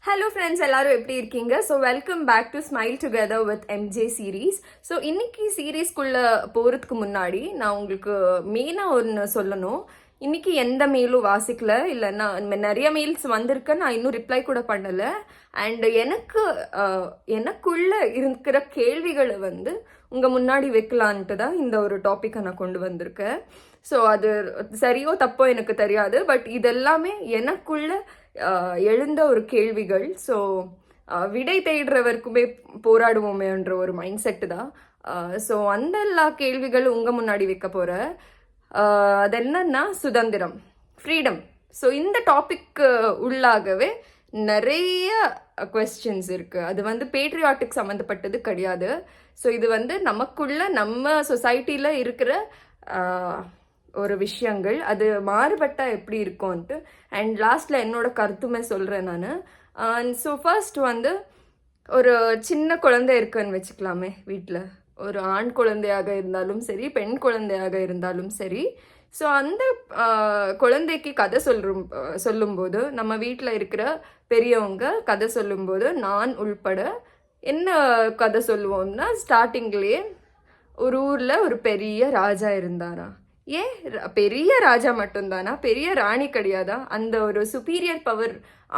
Hello friends, எல்லாரும் எப்படி இருக்கீங்க? So welcome back to smile together with MJ series. So இன்னைக்கு சீரீஸ்குள்ளே போகிறதுக்கு முன்னாடி நான் உங்களுக்கு மெயினாக ஒன்று சொல்லணும். இன்னைக்கு எந்த மெயிலும் வாசிக்கல, இல்லைன்னா நிறைய மெயில்ஸ் வந்திருக்கு, நான் இன்னும் ரிப்ளை கூட பண்ணலை. அண்ட் எனக்குள்ள இருக்கிற கேள்விகளை உங்கள் முன்னாடி வைக்கலான்ட்டு தான் இந்த ஒரு டாப்பிக்கை நான் கொண்டு வந்திருக்கேன். ஸோ அது சரியோ தப்போ எனக்கு தெரியாது, பட் இதெல்லாமே எனக்குள்ள எழுந்த ஒரு கேள்விகள். ஸோ விடை தேடுறவருக்குமே போராடுவோமேன்ற ஒரு மைண்ட் செட்டு தான். ஸோ அந்த எல்லா கேள்விகளும் உங்கள் முன்னாடி வைக்க போகிறேன். அது என்னன்னா சுதந்திரம், ஃப்ரீடம். ஸோ இந்த டாபிக்கு உள்ளாகவே நிறைய கொஸ்டின்ஸ் இருக்குது. அது பேட்ரியாட்டிக் சம்மந்தப்பட்டது கிடையாது. ஸோ இது நமக்குள்ள நம்ம சொசைட்டியில் இருக்கிற ஒரு விஷயங்கள், அது மாறுபட்டால் எப்படி இருக்கும்ன்ட்டு. அண்ட் லாஸ்ட்டில் என்னோட கருத்துமே சொல்கிறேன் நான். ஸோ ஃபர்ஸ்ட் ஒரு சின்ன குழந்தை இருக்குன்னு வச்சுக்கலாமே வீட்டில். ஒரு ஆண் குழந்தையாக இருந்தாலும் சரி, பெண் குழந்தையாக இருந்தாலும் சரி. ஸோ அந்த குழந்தைக்கு கதை சொல்லும்போது நம்ம வீட்டில் இருக்கிற பெரியவங்க கதை சொல்லும்போது நான் உள்பட என்ன கதை சொல்லுவோம்னா, ஸ்டார்டிங்லேயே ஒரு ஊரில் ஒரு பெரிய ராஜா இருந்தாரா. ஏன் பெரிய ராஜா மட்டும்தானா? பெரிய ராணி கிடையாதா? அந்த ஒரு சுப்பீரியர் பவர்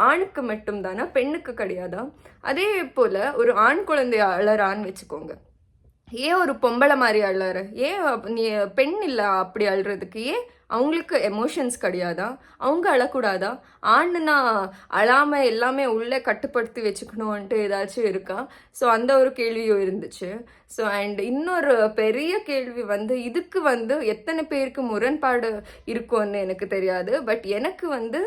ஆணுக்கு மட்டும்தானா, பெண்ணுக்கு கிடையாதா? அதே போல் ஒரு ஆண் குழந்தைய அழறான்னு வச்சுக்கோங்க. ஏன் ஒரு பொம்பளை மாதிரி அழற? ஏன் நீ பெண் இல்லை அப்படி அழுறதுக்கு? ஏன் அவங்களுக்கு எமோஷன்ஸ் கிடையாதா? அவங்க அழக்கூடாதா? ஆண்னா அழாமல் எல்லாமே உள்ளே கட்டுப்படுத்தி வச்சுக்கணும்ன்ட்டு ஏதாச்சும் இருக்கா? ஸோ அந்த ஒரு கேள்வியும் இருந்துச்சு. ஸோ அண்ட் இன்னொரு பெரிய கேள்வி இதுக்கு எத்தனை பேருக்கு முரண்பாடு இருக்கும்னு எனக்கு தெரியாது. பட் எனக்கு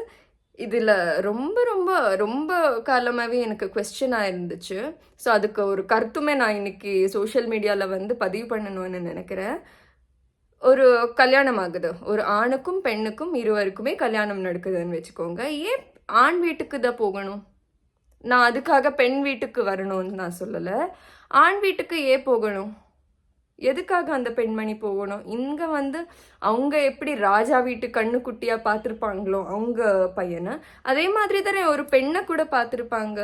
இதில் ரொம்ப ரொம்ப ரொம்ப காலமாகவே எனக்கு கொஸ்டினாக இருந்துச்சு. ஸோ அதுக்கு ஒரு கருத்துமே நான் இன்னைக்கு சோஷியல் மீடியாவில் பதிவு பண்ணணும்னு நினைக்கிறேன். ஒரு கல்யாணம் ஆகுது, ஒரு ஆணுக்கும் பெண்ணுக்கும் இருவருக்குமே கல்யாணம் நடக்குதுன்னு வச்சுக்கோங்க. ஏன் ஆண் வீட்டுக்கு தான் போகணும்? நான் அதுக்காக பெண் வீட்டுக்கு வரணும்னு நான் சொல்லலை. ஆண் வீட்டுக்கு ஏன் போகணும்? எதுக்காக அந்த பெண்மணி போகணும்? இங்கே அவங்க எப்படி ராஜா வீட்டு கண்ணுக்குட்டியாக பார்த்துருப்பாங்களோ அவங்க பையனை, அதே மாதிரி தானே ஒரு பெண்ணை கூட பார்த்துருப்பாங்க.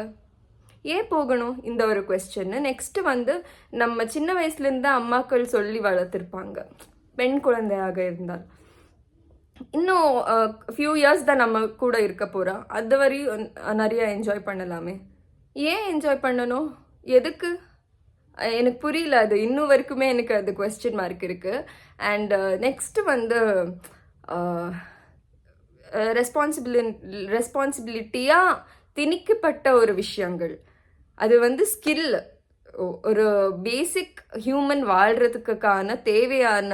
ஏன் போகணும்? இந்த ஒரு கொஸ்டின். நெக்ஸ்ட்டு நம்ம சின்ன வயசுலேருந்து அம்மாக்கள் சொல்லி வளர்த்துருப்பாங்க, பெண் குழந்தையாக இருந்தால் இன்னும் ஃபியூ இயர்ஸ் தான் நம்ம கூட இருக்க போகிறா, அது வரையும் நிறைய என்ஜாய் பண்ணலாமே. ஏன் என்ஜாய் பண்ணணும்? எதுக்கு? எனக்கு புரியல. அது இன்னும் வரைக்குமே எனக்கு அது கொஸ்டின் மார்க் இருக்குது. அண்ட் நெக்ஸ்ட்டு ரெஸ்பான்சிபிலிட்டியாக திணிக்கப்பட்ட ஒரு விஷயங்கள். அது ஸ்கில், ஒரு பேசிக் ஹியூமன் வாழ்கிறதுக்கான தேவையான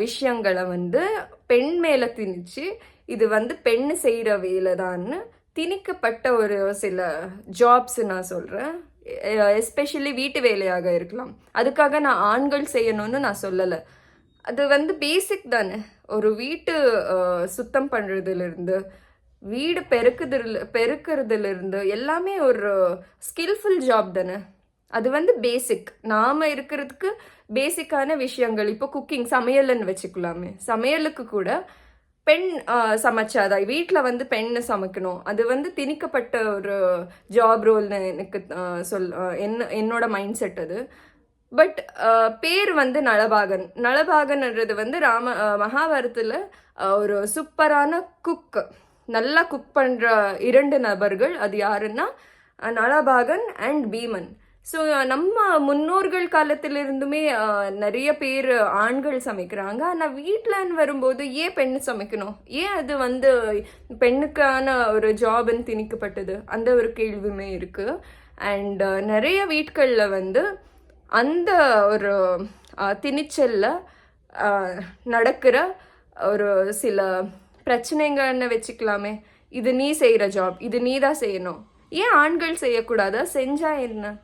விஷயங்களை பெண் மேலே திணிச்சு, இது பெண்ணு செய்கிற வேலை தான்னு திணிக்கப்பட்ட ஒரு சில ஜாப்ஸ் நான் சொல்கிறேன். எஸ்பெஷலி வீட்டு வேலையாக இருக்கலாம். அதுக்காக நான் ஆண்கள் செய்யணும்னு நான் சொல்லலை. அது பேசிக் தானே. ஒரு வீட்டு சுத்தம் பண்ணுறதுலேருந்து, வீடு பெருக்கிறதுலேருந்து எல்லாமே ஒரு ஸ்கில்ஃபுல் ஜாப் தானே. அது பேசிக், நாம் இருக்கிறதுக்கு பேசிக்கான விஷயங்கள். இப்போ குக்கிங், சமையல்னு வச்சுக்கலாமே. சமையலுக்கு கூட பெண் சமைச்சாதான் வீட்டில் பெண்ணை சமைக்கணும். அது திணிக்கப்பட்ட ஒரு ஜாப் ரோல்னு எனக்கு என்னோட மைண்ட் செட் அது. பட் பேர் நளபாகன். நளபாகன்ன்றது மகாபாரதத்தில் ஒரு சூப்பரான குக், நல்லா குக் பண்ணுற 2 நபர்கள். அது யாருன்னா நளபாகன் அண்ட் பீமன். ஸோ நம்ம முன்னோர்கள் காலத்திலிருந்துமே நிறைய பேர் ஆண்கள் சமைக்கிறாங்க. ஆனால் வீட்டில்னு வரும்போது ஏன் பெண்ணு சமைக்கணும்? ஏன் அது பெண்ணுக்கான ஒரு ஜாப்னு திணிக்கப்பட்டது? அந்த ஒரு கேள்வியுமே இருக்குது. அண்ட் நிறைய வீட்களில் அந்த ஒரு திணிச்சலில் நடக்கிற ஒரு சில பிரச்சனைங்கன்னு வச்சுக்கலாமே. இது நீ செய்கிற ஜாப், இது நீ தான் செய்யணும். ஏன் ஆண்கள் செய்யக்கூடாதா? செஞ்சா என்ன?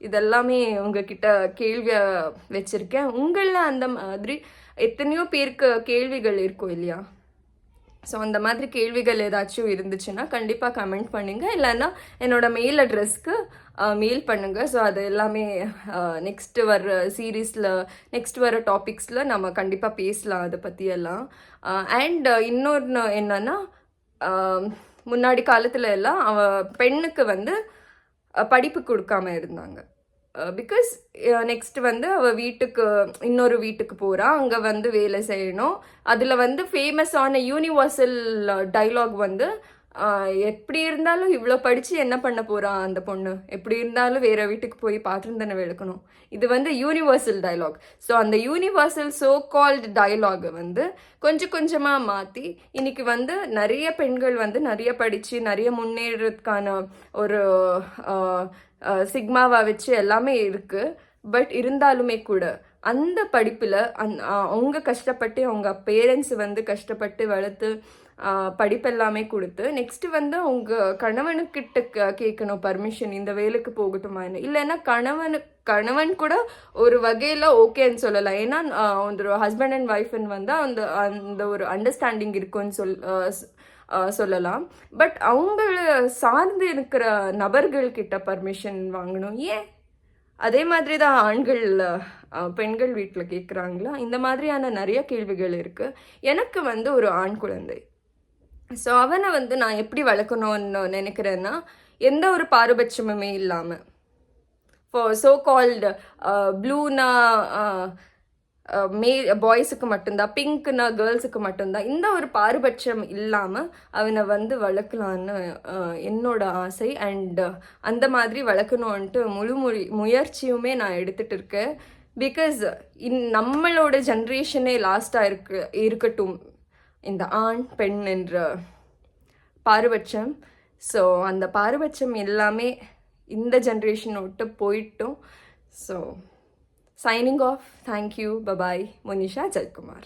இதெல்லாமே உங்ககிட்ட கேள்வியை வச்சுருக்கேன். உங்களில் அந்த மாதிரி எத்தனையோ பேருக்கு கேள்விகள் இருக்கும் இல்லையா? ஸோ அந்த மாதிரி கேள்விகள் ஏதாச்சும் இருந்துச்சுன்னா கண்டிப்பாக கமெண்ட் பண்ணுங்கள், இல்லைன்னா என்னோடய மெயில் அட்ரஸ்க்கு மெயில் பண்ணுங்கள். ஸோ அது எல்லாமே நெக்ஸ்ட்டு வர சீரீஸில், நெக்ஸ்ட் வர டாபிக்ஸில் நம்ம கண்டிப்பாக பேசலாம் அதை பற்றியெல்லாம். அண்ட் இன்னொன்று என்னன்னா, முன்னாடி காலத்துல எல்லாம் பெண்ணுக்கு வந்து படிப்பு கொடுக்காம இருந்தாங்க. பிகாஸ் நெக்ஸ்ட் வந்து அவள் வீட்டுக்கு இன்னொரு வீட்டுக்கு போகிறா, அங்கே வந்து வேலை செய்யணும். அதில் வந்து ஃபேமஸான யூனிவர்சல் டைலாக் வந்து எப்படி இருந்தாலும் இவ்வளோ படித்து என்ன பண்ண போகிறா அந்த பொண்ணு, எப்படி இருந்தாலும் வேறு வீட்டுக்கு போய் பாத்திரம் தானே விளக்கணும். இது வந்து யூனிவர்சல் டைலாக். ஸோ அந்த யூனிவர்சல் சோ கால்டு டைலாகை வந்து கொஞ்சம் கொஞ்சமாக மாற்றி இன்னைக்கு வந்து நிறைய பெண்கள் வந்து நிறைய படித்து நிறைய முன்னேறதுக்கான ஒரு சிக்மாவா வச்சு எல்லாமே இருக்குது. பட் இருந்தாலுமே கூட அந்த படிப்பில் அவங்க கஷ்டப்பட்டு அவங்க பேரண்ட்ஸ் வந்து கஷ்டப்பட்டு வளர்த்து படிப்பெல்லாமே கொடுத்து நெக்ஸ்ட் வந்து அவங்க கணவனுக்கிட்ட கேட்கணும் பர்மிஷன், இந்த வேலைக்கு போகட்டுமா என்ன. இல்லைன்னா கணவன் கூட ஒரு வகையில் ஓகேன்னு சொல்லலாம். ஏன்னா ஒரு ஹஸ்பண்ட் அண்ட் ஒய்ஃப்னு வந்து அந்த ஒரு அண்டர்ஸ்டாண்டிங் இருக்குன்னு சொல்லலாம். பட் அவங்கள சார்ந்து இருக்கிற நபர்கள்கிட்ட பர்மிஷன் வாங்கணும். ஏன் அதே மாதிரி தான் ஆண்கள் பெண்கள் வீட்டில் கேட்குறாங்களா? இந்த மாதிரியான நிறைய கேள்விகள் இருக்குது. எனக்கு வந்து ஒரு ஆண் குழந்தை. ஸோ அவனை வந்து நான் எப்படி வளர்க்கணும்னு நினைக்கிறேன்னா, எந்த ஒரு பாரபட்சமுமே இல்லாமல், ஃபார் சோ கால்டு ப்ளூனா பாய்ஸுக்கு மட்டும்தான், பிங்க்னா கேர்ள்ஸுக்கு மட்டும்தான், இந்த ஒரு பாரபட்சம் இல்லாமல் அவனை வந்து வளர்க்கலான்னு என்னோட ஆசை. அண்ட் அந்த மாதிரி வளர்க்கணுன்ட்டு முயற்சியுமே நான் எடுத்துகிட்டு இருக்கேன். பிகாஸ் நம்மளோட ஜென்ரேஷனே லாஸ்ட்டாக இருக்கட்டும் இந்த ஆண் பெண் என்ற பாரபட்சம். ஸோ அந்த பாரபட்சம் எல்லாமே இந்த ஜென்ரேஷனை விட்டு போயிட்டோம். So signing off. Thank you. Bye-bye. Monisha Jaykumar.